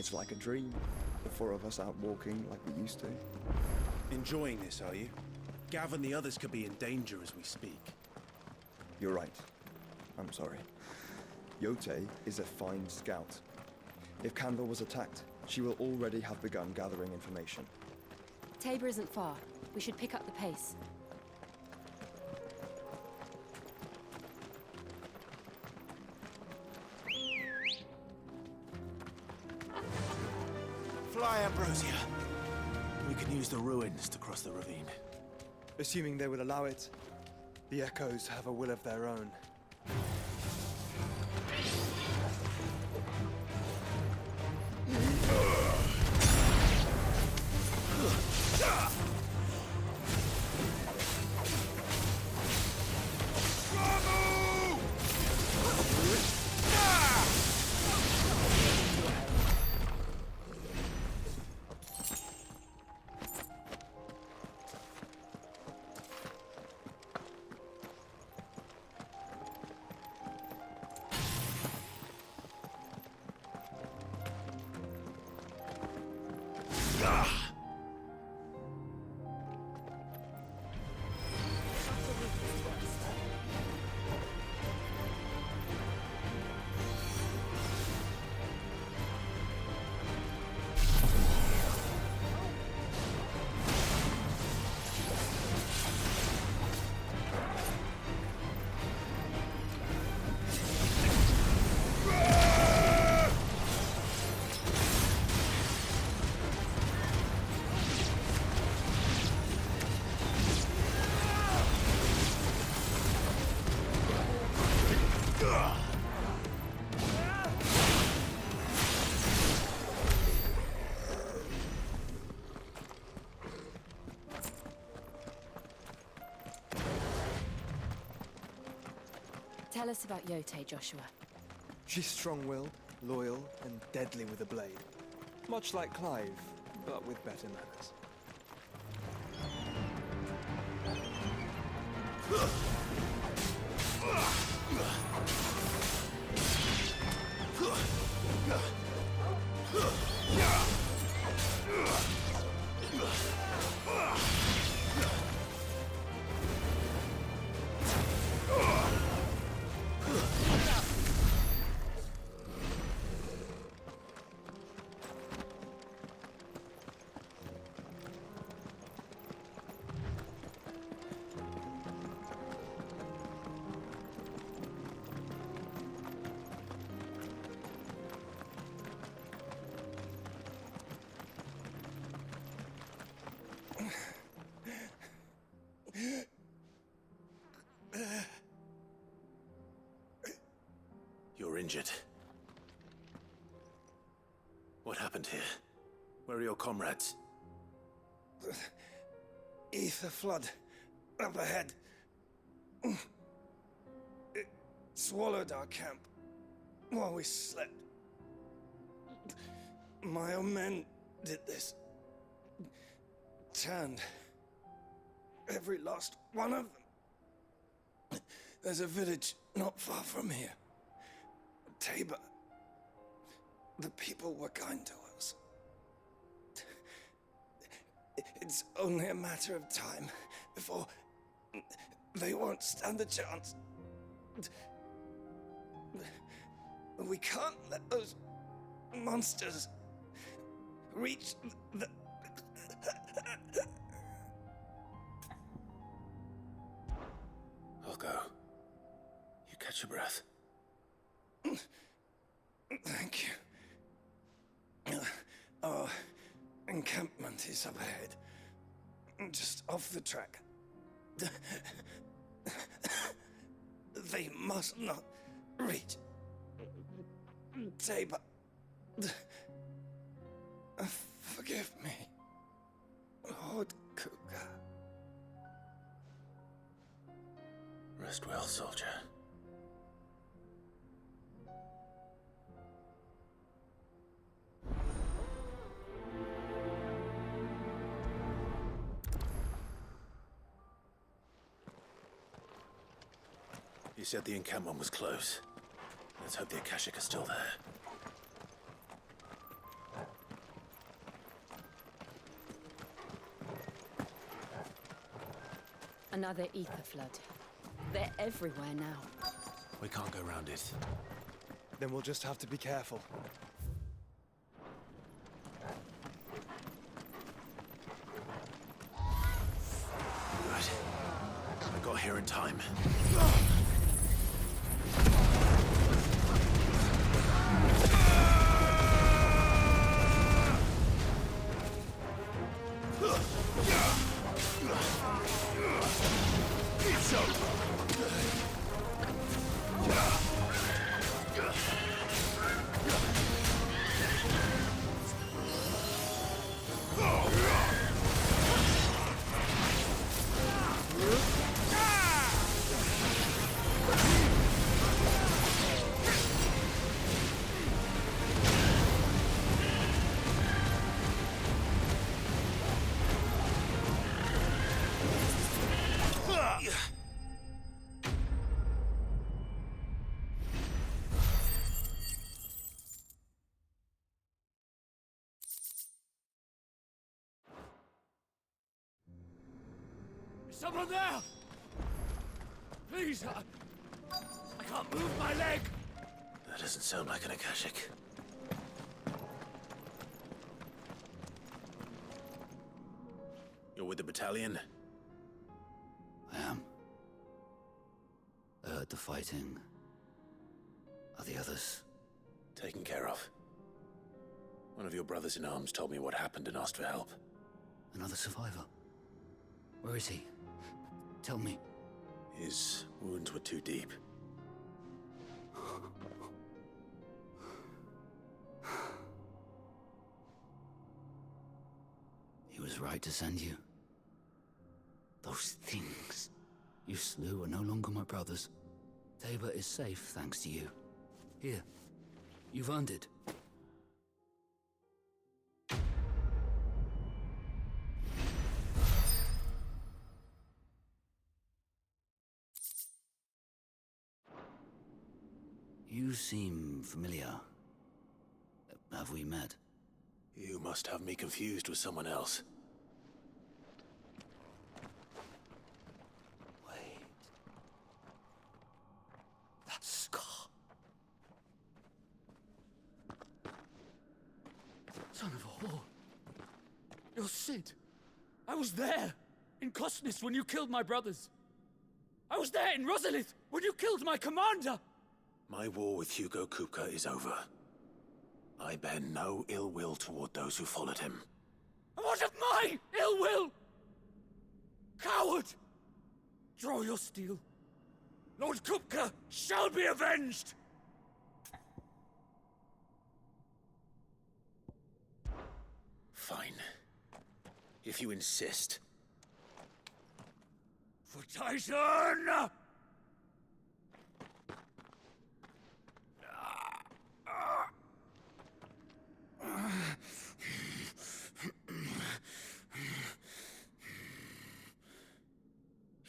It's like a dream. The four of us out walking like we used to. Enjoying this, are you? Gav and the others could be in danger as we speak. You're right. I'm sorry. Yote is a fine scout. If Canva was attacked, she will already have begun gathering information. Tabor isn't far. We should pick up the pace. Fly, Ambrosia! We can use the ruins to cross the ravine. Assuming they will allow it, the Echoes have a will of their own. Tell us about Yote, Joshua. She's strong-willed, loyal, and deadly with a blade. Much like Clive, but with better manners. You're injured. What happened here? Where are your comrades? Ether flood. Up ahead. It swallowed our camp while we slept. My own men did this. Turned. Every last one of them. There's a village not far from here. Tabor. The people were kind to us. It's only a matter of time before they won't stand a chance. We can't let those monsters reach the... I'll go. You catch your breath. Thank you. Our encampment is up ahead. Just off the track. They must not reach Tabor. Forgive me, Lord Cougar. Rest well, soldier. You said the encampment was close. Let's hope the Akashic are still there. Another ether flood. They're everywhere now. We can't go around it. Then we'll just have to be careful. Good. I got here in time. It's over. Someone there! Please, I can't move my leg! That doesn't sound like an Akashic. You're with the battalion? I am. I heard the fighting. Are the others? Taken care of. One of your brothers in arms told me what happened and asked for help. Another survivor? Where is he? Tell me. His wounds were too deep. He was right to send you. Those things you slew are no longer my brothers. Tabor is safe thanks to you. Here, you've earned it. You seem familiar. Have we met? You must have me confused with someone else. Wait. That scar. Son of a whore. You're Sid. I was there, in Cosnis, when you killed my brothers. I was there in Rosalith, when you killed my commander! My war with Hugo Kupka is over. I bear no ill will toward those who followed him. And what of my ill will? Coward! Draw your steel. Lord Kupka shall be avenged! Fine. If you insist. For Titan!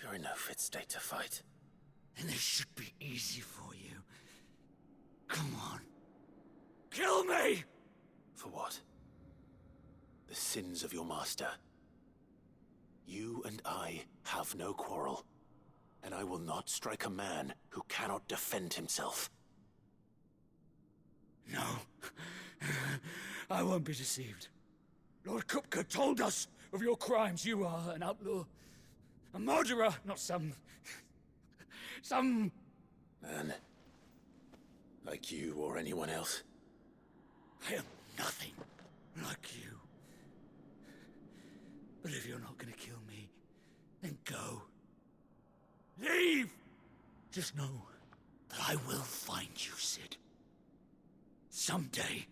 You're in no fit state to fight. And this should be easy for you. Come on. Kill me! For what? The sins of your master. You and I have no quarrel, and I will not strike a man who cannot defend himself. No. I won't be deceived. Lord Kupka told us of your crimes. You are an outlaw. A murderer, not some Man. Like you or anyone else. I am nothing like you. But if you're not gonna kill me, then go. Leave! Just know that I will find you, Sid. Someday.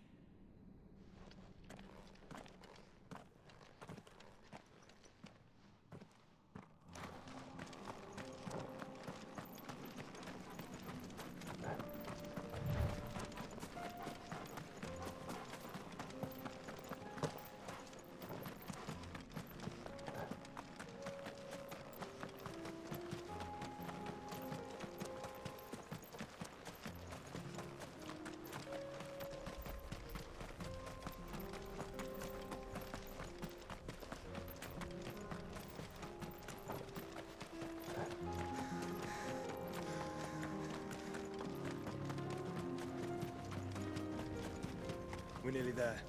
We're nearly there.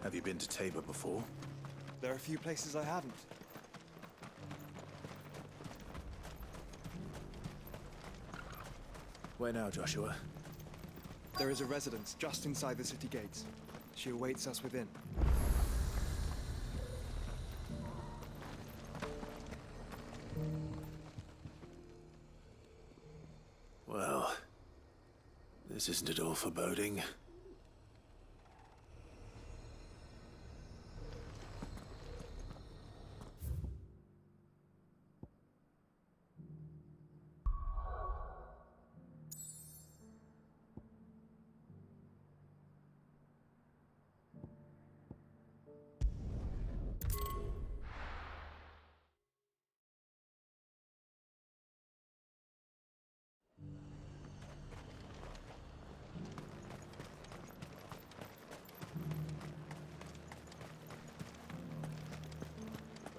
Have you been to Tabor before? There are a few places I haven't. Where now, Joshua? There is a residence just inside the city gates. She awaits us within. Well, this isn't at all foreboding.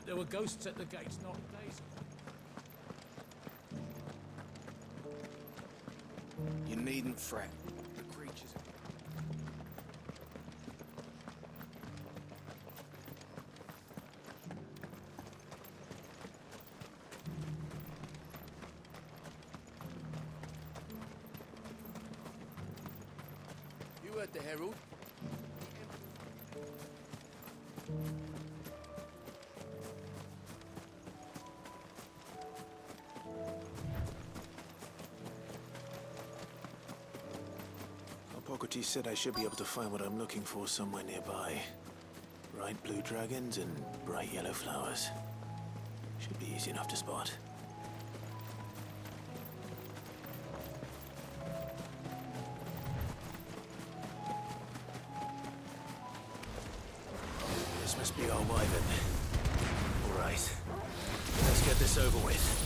There were ghosts at the gates not days ago. You needn't fret. The creatures... You heard the herald? Hippocrates said I should be able to find what I'm looking for somewhere nearby. Bright blue dragons and bright yellow flowers. Should be easy enough to spot. This must be our wyvern. All right. Let's get this over with.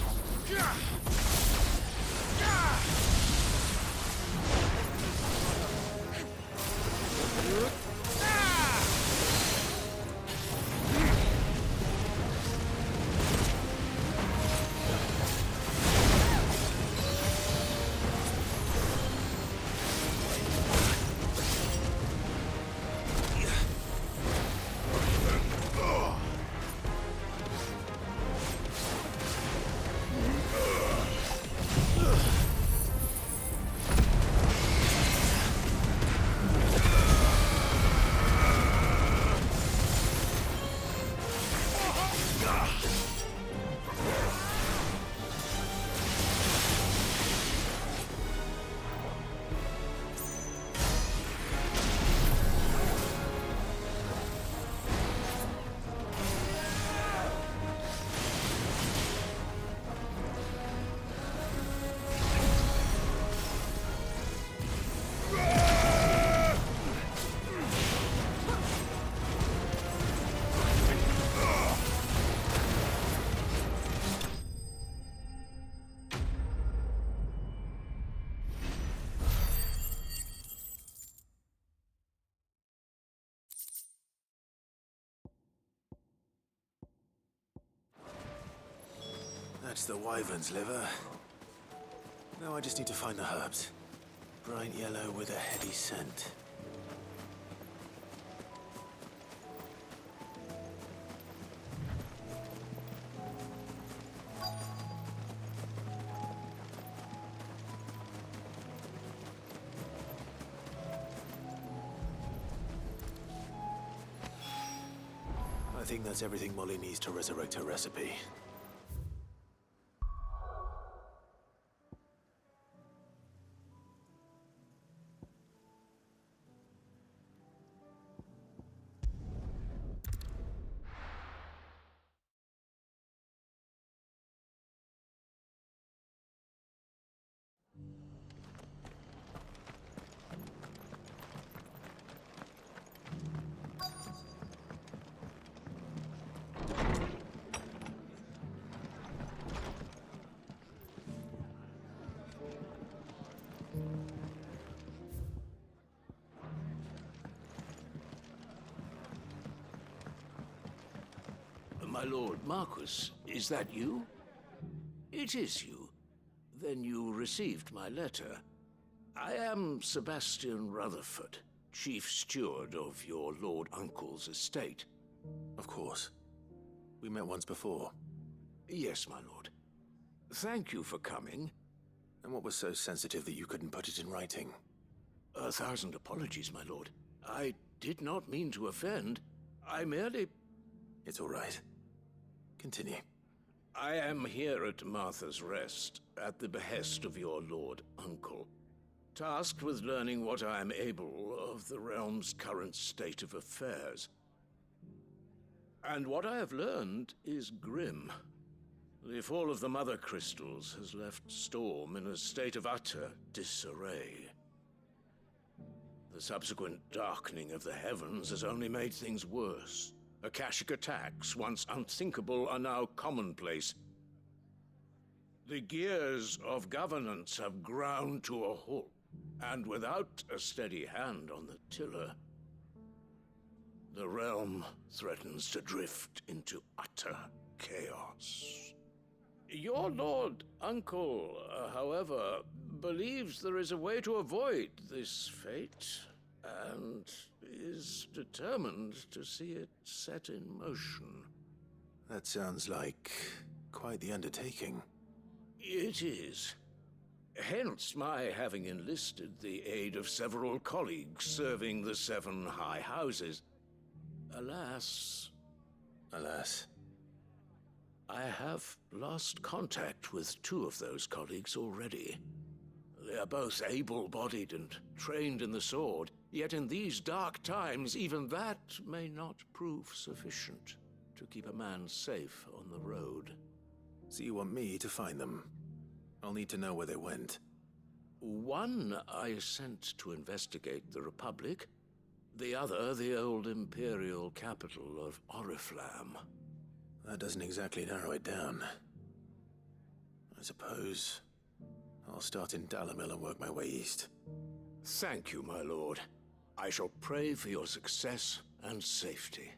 That's the wyvern's liver. Now I just need to find the herbs. Bright yellow with a heady scent. I think that's everything Molly needs to resurrect her recipe. My lord Marquis, is that you? It is you. Then you received my letter. I am Sebastian Rutherford, chief steward of your Lord Uncle's estate. Of course. We met once before. Yes, my lord. Thank you for coming. And what was so sensitive that you couldn't put it in writing? 1,000 apologies, my lord. I did not mean to offend. I merely... It's all right. Continue. I am here at Martha's Rest, at the behest of your Lord Uncle, tasked with learning what I am able of the realm's current state of affairs. And what I have learned is grim. The fall of the Mother Crystals has left Storm in a state of utter disarray. The subsequent darkening of the heavens has only made things worse. Akashic attacks, once unthinkable, are now commonplace. The gears of governance have ground to a halt, and without a steady hand on the tiller, the realm threatens to drift into utter chaos. Your Lord Uncle, however, believes there is a way to avoid this fate, and is determined to see it set in motion. That sounds like quite the undertaking. It is. Hence my having enlisted the aid of several colleagues serving the 7 high houses. Alas, I have lost contact with 2 of those colleagues already. They are both able-bodied and trained in the sword, yet in these dark times, even that may not prove sufficient to keep a man safe on the road. So you want me to find them? I'll need to know where they went. One I sent to investigate the Republic, the other the old Imperial capital of Oriflamme. That doesn't exactly narrow it down. I suppose I'll start in Dalamil and work my way east. Thank you, my lord. I shall pray for your success and safety.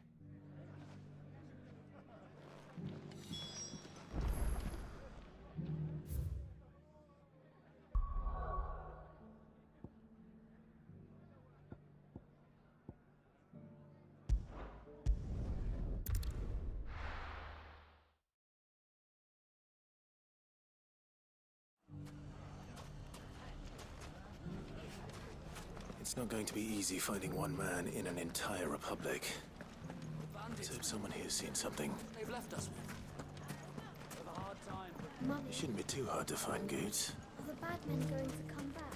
It's not going to be easy finding one man in an entire republic. So if someone here's seen something, They've left us. We have a hard time. it shouldn't be too hard to find goods. Are the bad men going to come back?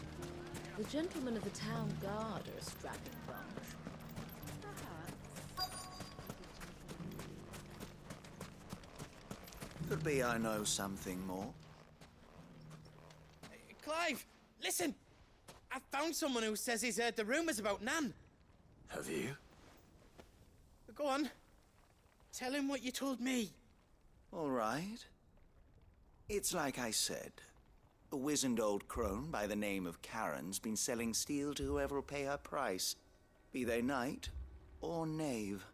The gentlemen of the town guard are a strapping bunch. Could be I know something more. Clive, listen! I found someone who says he's heard the rumors about Nan. Have you? Go on. Tell him what you told me. All right. It's like I said. A wizened old crone by the name of Karen's been selling steel to whoever will pay her price, be they knight or knave.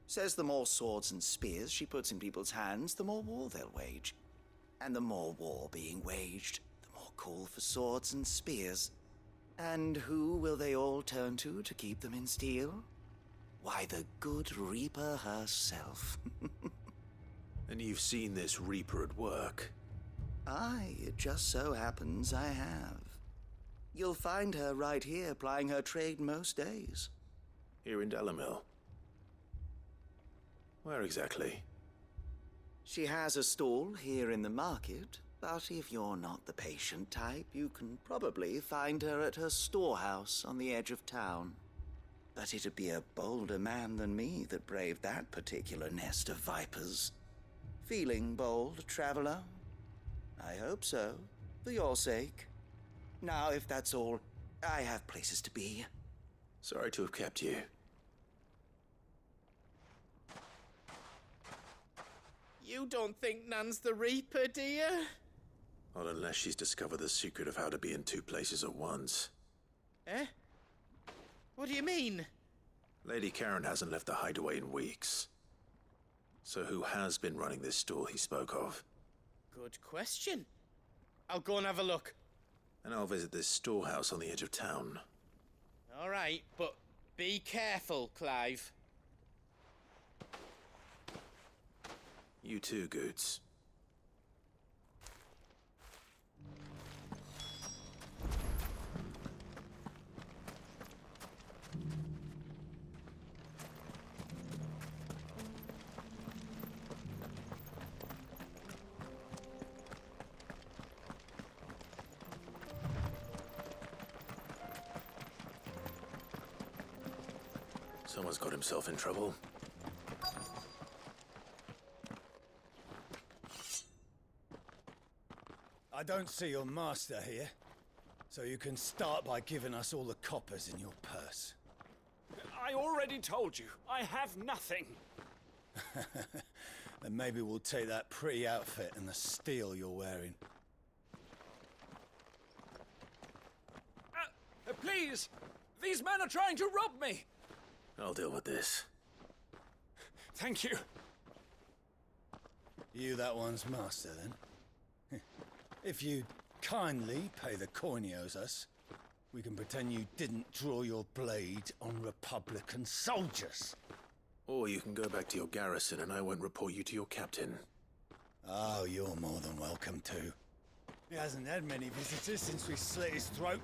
Says the more swords and spears she puts in people's hands, the more war they'll wage. And the more war being waged, the more call for swords and spears. And who will they all turn to keep them in steel? Why, the good Reaper herself. And you've seen this Reaper at work? Aye, it just so happens I have. You'll find her right here plying her trade most days. Here in Dalamil? Where exactly? She has a stall here in the market, but if you're not the patient type, you can probably find her at her storehouse on the edge of town. But it'd be a bolder man than me that braved that particular nest of vipers. Feeling bold, traveler? I hope so, for your sake. Now, if that's all, I have places to be. Sorry to have kept you. You don't think Nan's the Reaper, do you? Not unless she's discovered the secret of how to be in 2 places at once. Eh? What do you mean? Lady Karen hasn't left the hideaway in weeks. So who has been running this stall he spoke of? Good question. I'll go and have a look. And I'll visit this storehouse on the edge of town. All right, but be careful, Clive. You too, Goots. Someone's got himself in trouble. I don't see your master here, so you can start by giving us all the coppers in your purse. I already told you, I have nothing. Then maybe we'll take that pretty outfit and the steel you're wearing. Please! These men are trying to rob me! I'll deal with this. Thank you. You that one's master, then? If you kindly pay the coin he owes us, we can pretend you didn't draw your blade on Republican soldiers. Or you can go back to your garrison and I won't report you to your captain. Oh, you're more than welcome to. He hasn't had many visitors since we slit his throat.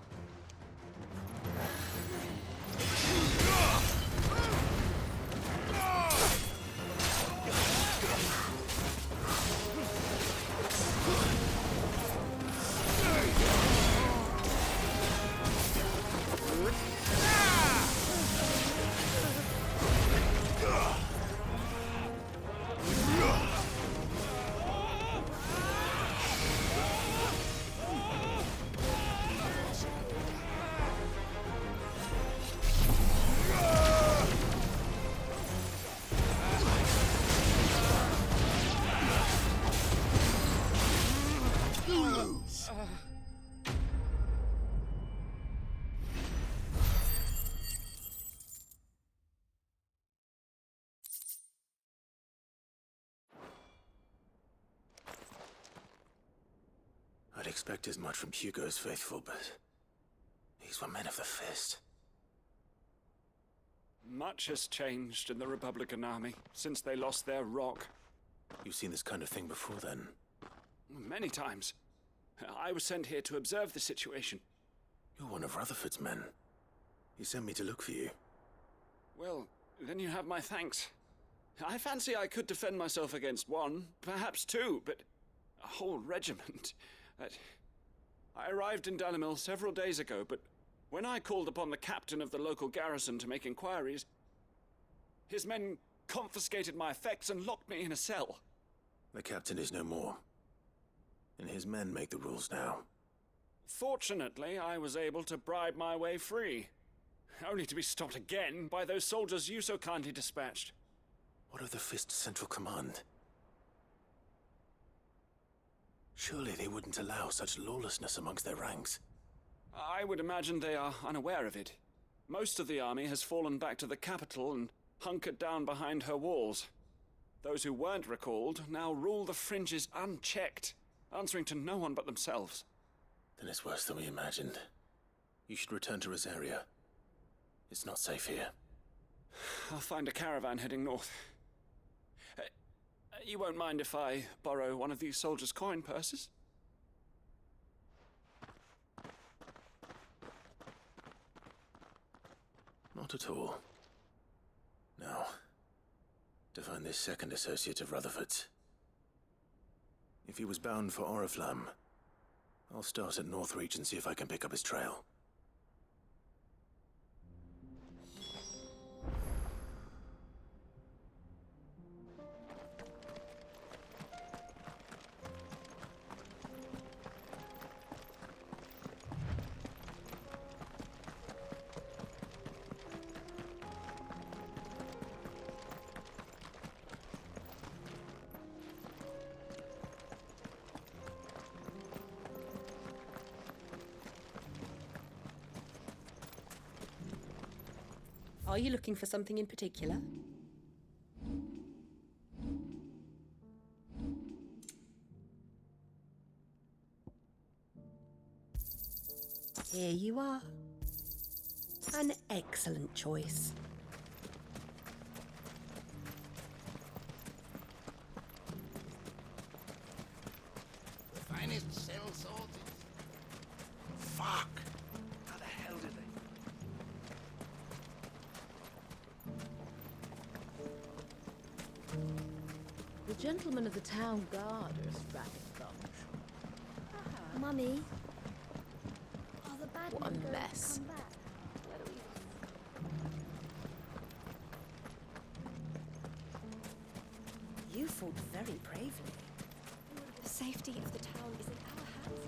I'd expect as much from Hugo's faithful, but these were men of the fist. Much has changed in the Republican army since they lost their rock. You've seen this kind of thing before, then? Many times. I was sent here to observe the situation. You're one of Rutherford's men. He sent me to look for you. Well, then you have my thanks. I fancy I could defend myself against one, perhaps two, but a whole regiment. I arrived in Dalimil several days ago, but when I called upon the captain of the local garrison to make inquiries, his men confiscated my effects and locked me in a cell. The captain is no more, and his men make the rules now. Fortunately, I was able to bribe my way free, only to be stopped again by those soldiers you so kindly dispatched. What of the Fist's central command? Surely they wouldn't allow such lawlessness amongst their ranks. I would imagine they are unaware of it. Most of the army has fallen back to the capital and hunkered down behind her walls. Those who weren't recalled now rule the fringes unchecked, answering to no one but themselves. Then it's worse than we imagined. You should return to Rosaria. It's not safe here. I'll find a caravan heading north. You won't mind if I borrow one of these soldiers' coin purses? Not at all. Now, to find this second associate of Rutherford's. If he was bound for Oriflamme, I'll start at Northreach and see if I can pick up his trail. Are you looking for something in particular? Here you are. An excellent choice. The finest cell sorted. Fuck! How the hell did they? The gentlemen of the town guard are a strapping bunch. Mummy, are the bad What a men going mess. to come back? You fought very bravely. The safety of the town is in our hands.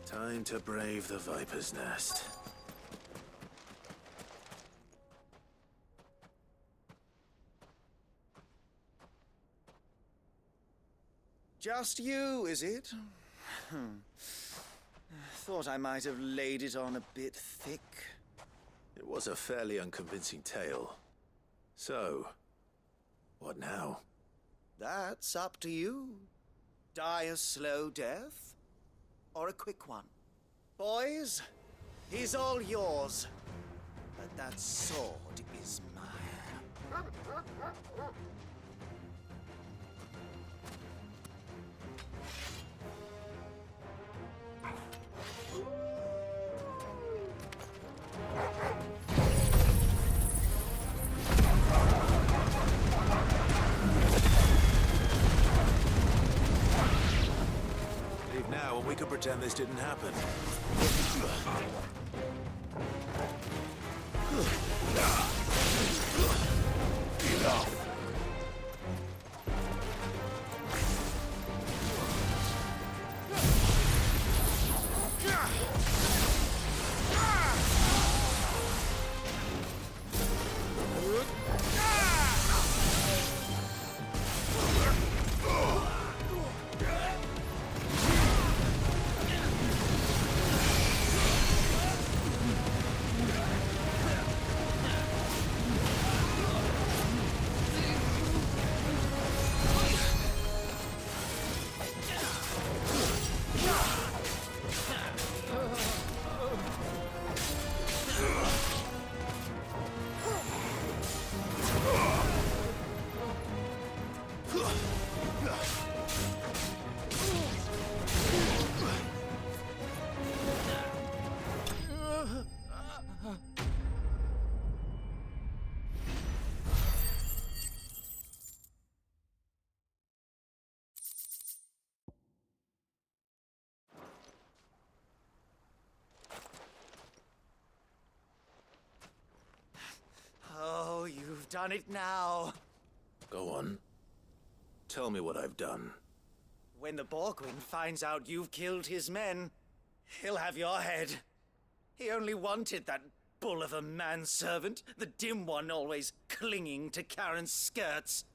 Time to brave the Viper's Nest. Just you, is it? Thought I might have laid it on a bit thick. It was a fairly unconvincing tale. So, what now? That's up to you. Die a slow death, or a quick one. Boys, he's all yours. But that sword is mine. Leave now and we can pretend this didn't happen. Enough. Oh, you've done it now. Go on. Tell me what I've done. When the Borgwyn finds out you've killed his men, he'll have your head. He only wanted that bull of a manservant, the dim one always clinging to Karen's skirts.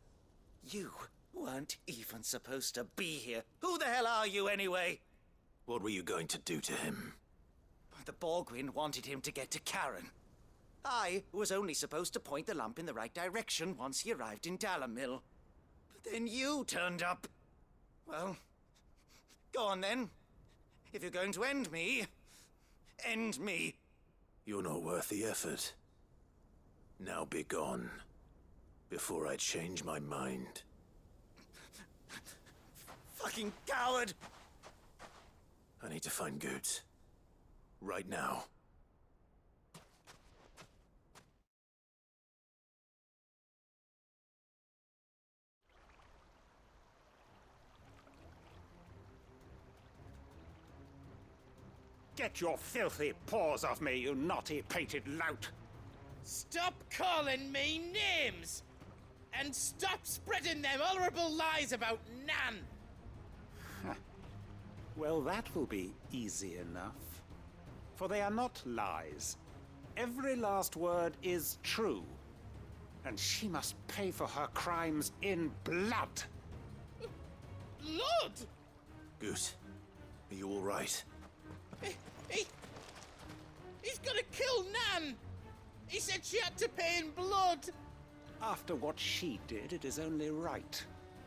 You weren't even supposed to be here. Who the hell are you anyway? What were you going to do to him? The Borgwyn wanted him to get to Karen. I was only supposed to point the lamp in the right direction once he arrived in Dalamil. But then you turned up. Well, go on then. If you're going to end me, end me. You're not worth the effort. Now be gone, before I change my mind. Fucking coward! I need to find Goetz. Right now. Get your filthy paws off me, you naughty-pated lout! Stop calling me names! And stop spreading them horrible lies about Nan! Well, that will be easy enough. For they are not lies. Every last word is true. And she must pay for her crimes in blood. Blood? Goetz, are you all right? He's gonna kill Nan! He said she had to pay in blood! After what she did, it is only right.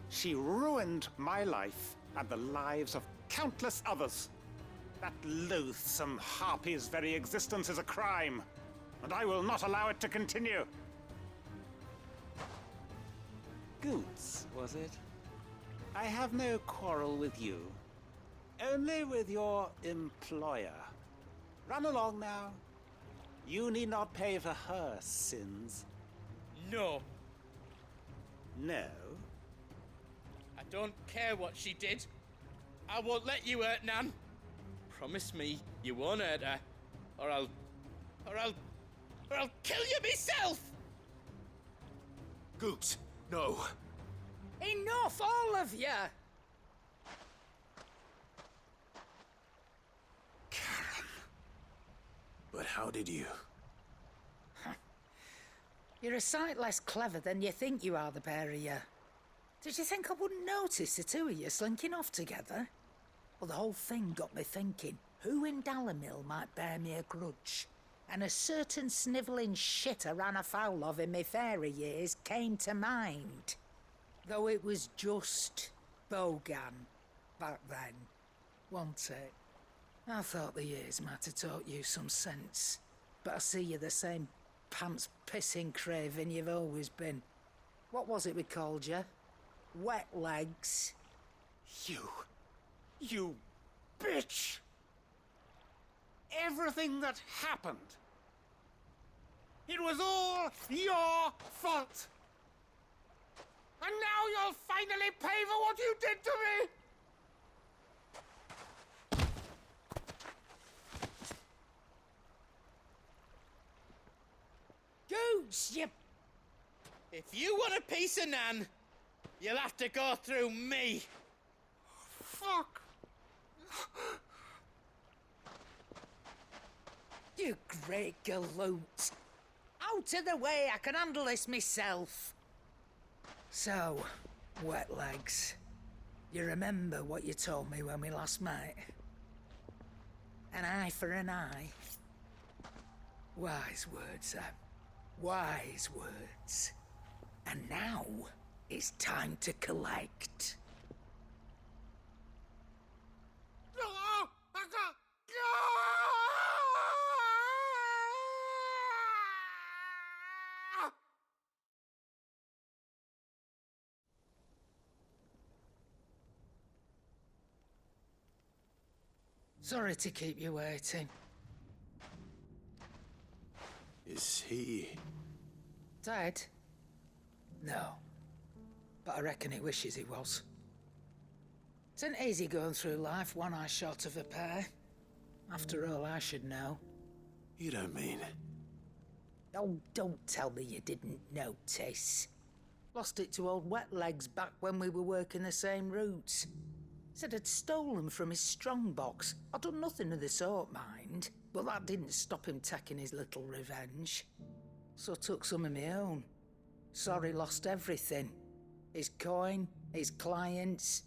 She ruined my life and the lives of countless others. That loathsome harpy's very existence is a crime, and I will not allow it to continue. Goots, was it? I have no quarrel with you. Only with your employer. Run along now. You need not pay for her sins. No. No? I don't care what she did. I won't let you hurt Nan. Promise me you won't hurt her, or I'll kill you myself! Goots, no. Enough, all of you! Karen. But how did you? You're a sight less clever than you think you are, the pair of you. Did you think I wouldn't notice the two of you slinking off together? Well, the whole thing got me thinking, who in Dalamil might bear me a grudge? And a certain snivelling shit I ran afoul of in my fairy years came to mind. Though it was just Bogan back then, wasn't it? I thought the years might have taught you some sense, but I see you're the same pants-pissing craven you've always been. What was it we called you? Wet legs. You bitch! Everything that happened, it was all your fault! And now you'll finally pay for what you did to me! Goots, you... If you want a piece of Nan, you'll have to go through me. Fuck! You great galoot. Out of the way, I can handle this myself. So, wet legs, you remember what you told me when we last met? An eye for an eye. Wise words, wise words. And now, it's time to collect. Sorry to keep you waiting. Is he... Dead? No. But I reckon he wishes he was. It isn't easy going through life one eye short of a pair. After all, I should know. You don't mean... Oh, don't tell me you didn't notice. Lost it to old Wet Legs back when we were working the same routes. Said I'd stolen from his strongbox. I'd done nothing of the sort, mind. But that didn't stop him taking his little revenge. So I took some of my own. Sorry, lost everything. His coin, his clients.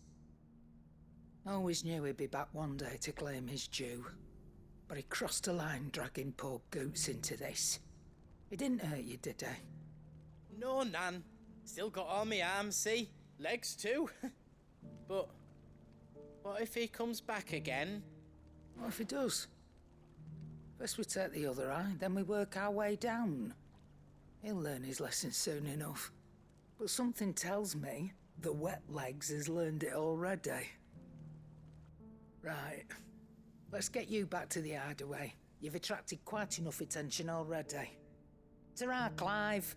Always knew he'd be back one day to claim his due. But he crossed a line dragging poor Goots into this. He didn't hurt you, did he? No, Nan. Still got all my arms, see? Legs too. But what if he comes back again? What if he does? First we take the other eye, then we work our way down. He'll learn his lesson soon enough. But something tells me the Wet Legs has learned it already. Right. Let's get you back to the hideaway. You've attracted quite enough attention already. Ta-ra, Clive.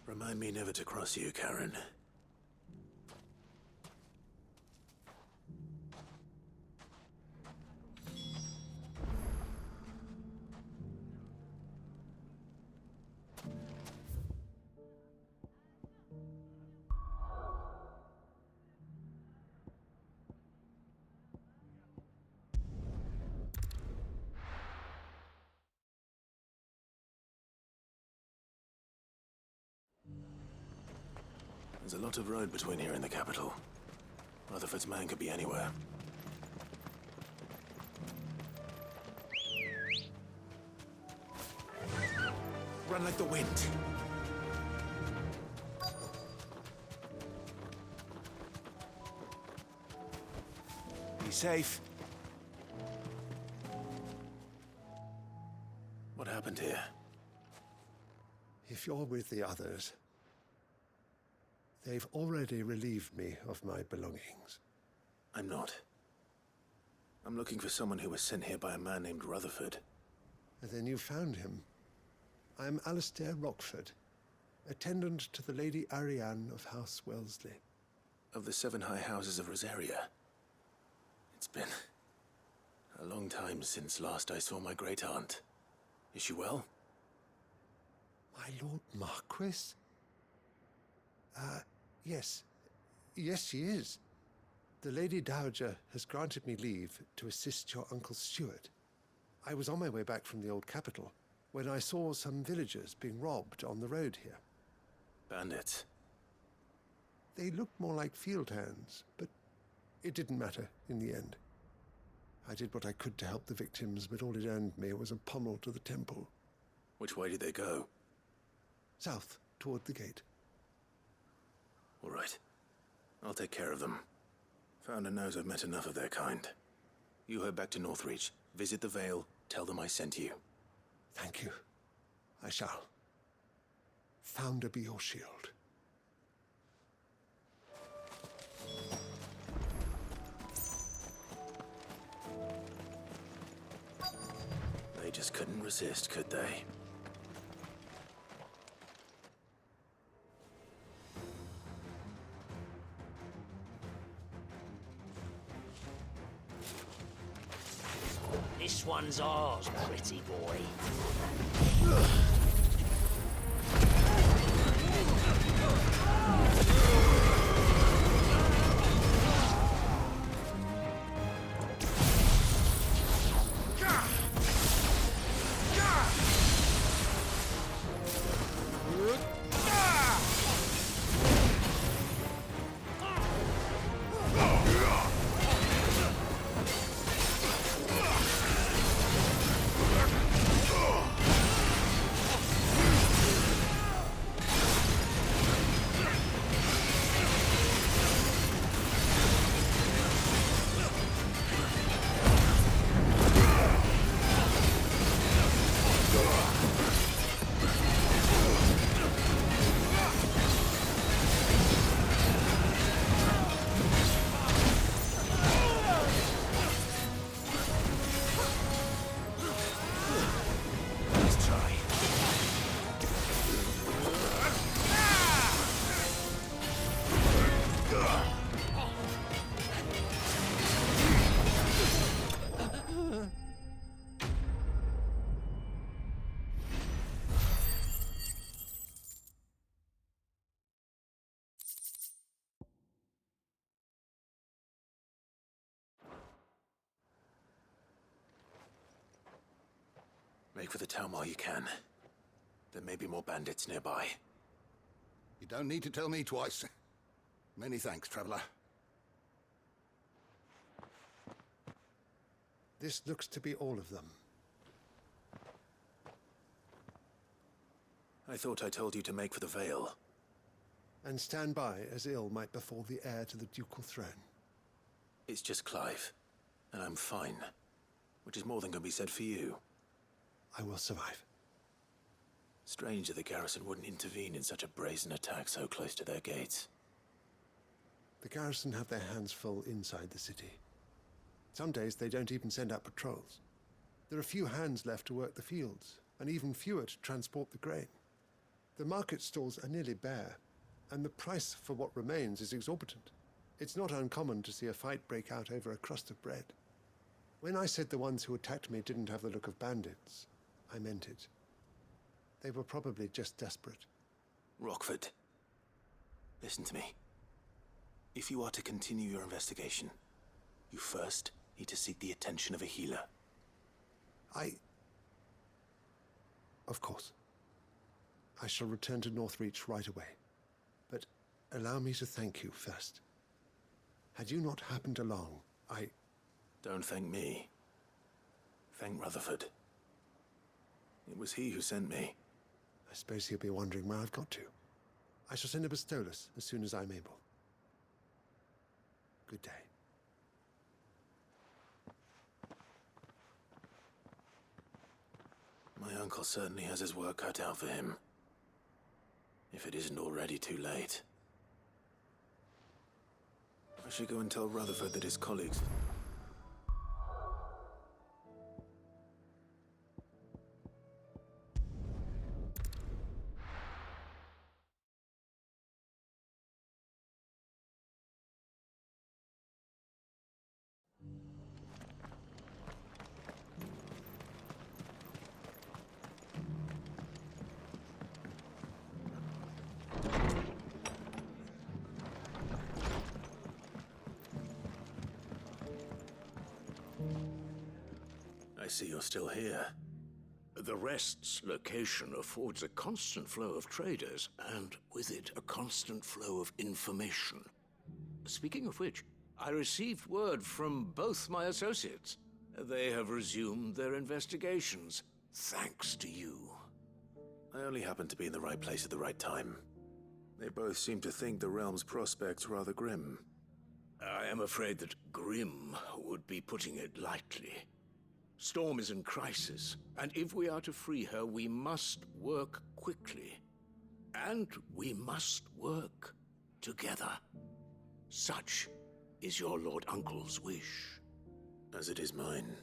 Remind me never to cross you, Karen. There's a lot of road between here and the capital. Rutherford's man could be anywhere. Run like the wind. safe. What happened here? If you're with the others, they've already relieved me of my belongings. I'm not. I'm looking for someone who was sent here by a man named Rutherford. And then you found him. I am Alistair Rockford, attendant to the Lady Ariane of House Wellesley. Of the 7 high houses of Rosaria. It's been a long time since last I saw my great-aunt. Is she well? My Lord Marquis? Yes. Yes, she is. The Lady Dowager has granted me leave to assist your Uncle Stuart. I was on my way back from the old capital when I saw some villagers being robbed on the road here. Bandits? They looked more like field hands, but it didn't matter in the end. I did what I could to help the victims, but all it earned me was a pommel to the temple. Which way did they go? South, toward the gate. All right. I'll take care of them. Founder knows I've met enough of their kind. You head back to Northreach, visit the Vale, tell them I sent you. Thank you. I shall. Founder be your shield. They just couldn't resist, could they? This one's ours, pretty boy. Make for the town while you can. There may be more bandits nearby. You don't need to tell me twice. Many thanks, traveler. This looks to be all of them. I thought I told you to make for the Vale. And stand by as ill might befall the heir to the ducal throne. It's just Clive, and I'm fine. Which is more than can be said for you. I will survive. Strange that the garrison wouldn't intervene in such a brazen attack so close to their gates. The garrison have their hands full inside the city. Some days they don't even send out patrols. There are few hands left to work the fields, and even fewer to transport the grain. The market stalls are nearly bare, and the price for what remains is exorbitant. It's not uncommon to see a fight break out over a crust of bread. When I said the ones who attacked me didn't have the look of bandits, I meant it. They were probably just desperate. Rockford, listen to me. If you are to continue your investigation, you first need to seek the attention of a healer. Of course. I shall return to Northreach right away. But allow me to thank you first. Had you not happened along, Don't thank me. Thank Rutherford. It was he who sent me. I suppose he'll be wondering where I've got to. I shall send a Bastolus as soon as I'm able. Good day. uncle certainly has his work cut out for him. If it isn't already too late. I should go and tell Rutherford that his colleagues... I see you're still here. The Rest's location affords a constant flow of traders, and with it, a constant flow of information. Speaking of which, I received word from both my associates. They have resumed their investigations, thanks to you. I only happened to be in the right place at the right time. They both seem to think the realm's prospects rather grim. I am afraid that grim would be putting it lightly. Storm is in crisis, and if we are to free her, we must work quickly. And we must work together. Such is your Lord Uncle's wish. As it is mine.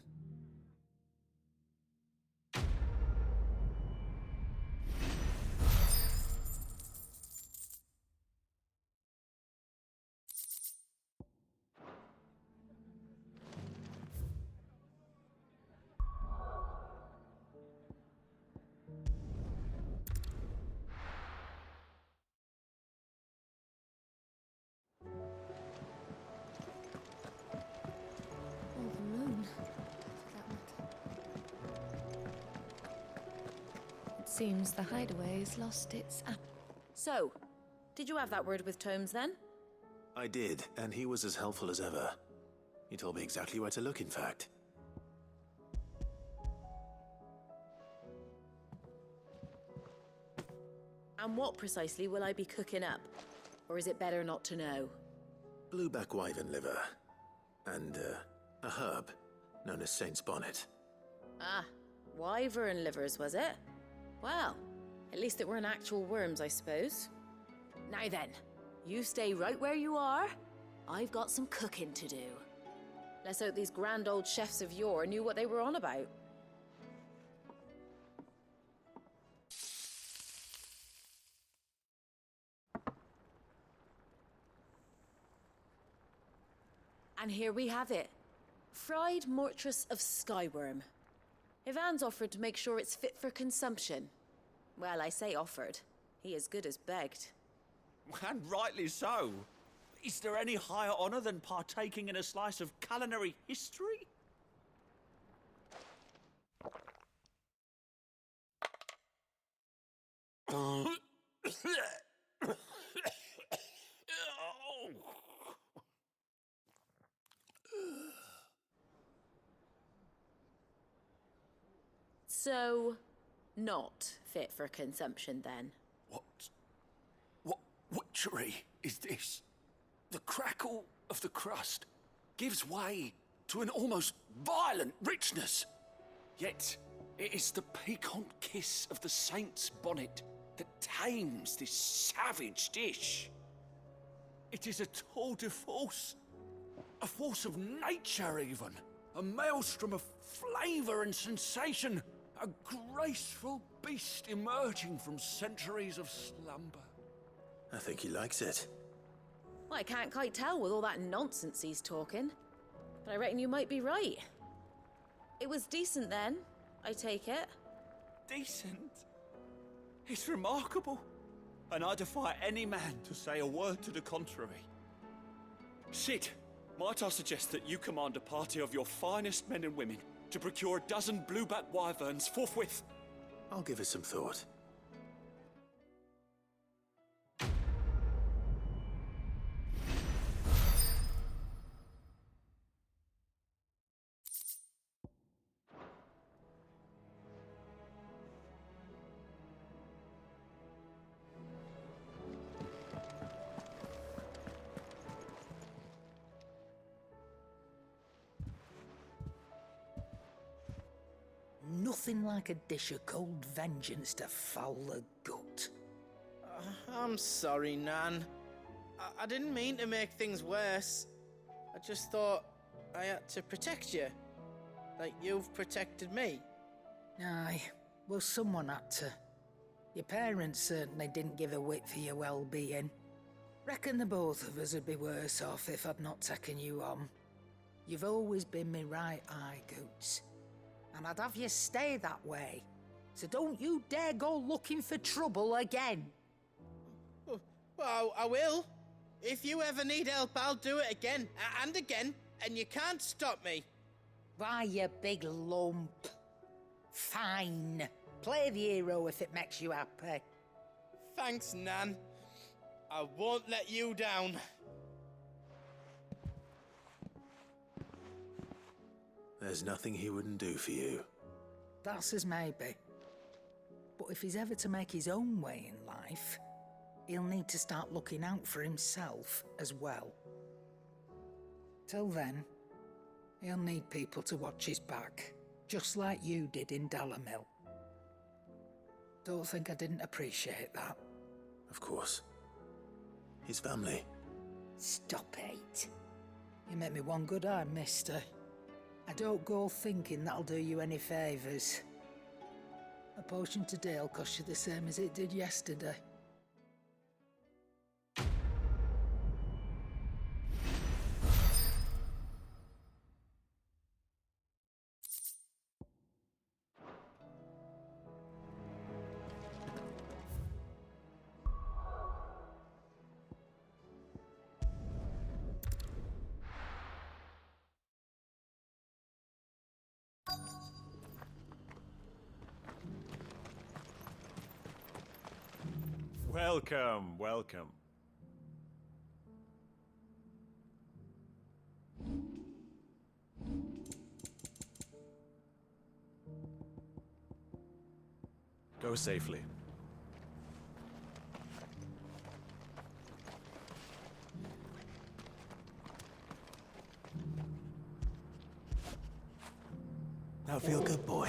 Seems the hideaway's lost its... So, did you have that word with Tomes then? I did, and he was as helpful as ever. He told me exactly where to look, in fact. And what precisely will I be cooking up? Or is it better not to know? Blueback wyvern liver. And, a herb known as Saint's Bonnet. Ah, wyvern livers, was it? Well, at least it weren't actual worms, I suppose. Now then, you stay right where you are. I've got some cooking to do. Let's hope these grand old chefs of yore knew what they were on about. And here we have it. Fried mortress of skyworm. Ivan's offered to make sure it's fit for consumption. Well, I say offered. He as good as begged. And rightly so. Is there any higher honor than partaking in a slice of culinary history? So, not fit for consumption then? What witchery is this? The crackle of the crust gives way to an almost violent richness. Yet, it is the piquant kiss of the saint's bonnet that tames this savage dish. It is a tour de force, a force of nature even, a maelstrom of flavor and sensation, a graceful beast emerging from centuries of slumber. I think he likes it. Well, I can't quite tell with all that nonsense he's talking. But I reckon you might be right. It was decent then, I take it. Decent? It's remarkable. And I defy any man to say a word to the contrary. Sid, might I suggest that you command a party of your finest men and women to procure a dozen blueback wyverns forthwith? I'll give it some thought. Nothing like a dish of cold vengeance to foul the gut. I'm sorry, Nan. I didn't mean to make things worse. I just thought I had to protect you. Like you've protected me. Aye, well, someone had to. Your parents certainly didn't give a whit for your well-being. Reckon the both of us would be worse off if I'd not taken you on. You've always been me right eye, Goots. And I'd have you stay that way. So don't you dare go looking for trouble again. Well, I will. If you ever need help, I'll do it again and again, and you can't stop me. Why, you big lump. Fine. Play the hero if it makes you happy. Thanks, Nan. I won't let you down. There's nothing he wouldn't do for you. That's as maybe. But if he's ever to make his own way in life, he'll need to start looking out for himself as well. Till then, he'll need people to watch his back, just like you did in Dalamil. Don't think I didn't appreciate that. Of course. His family. Stop it. You make me one good eye, mister. I don't go thinking that'll do you any favours. A potion today'll cost you the same as it did yesterday. Welcome, welcome. Go safely. Now feel good, boy.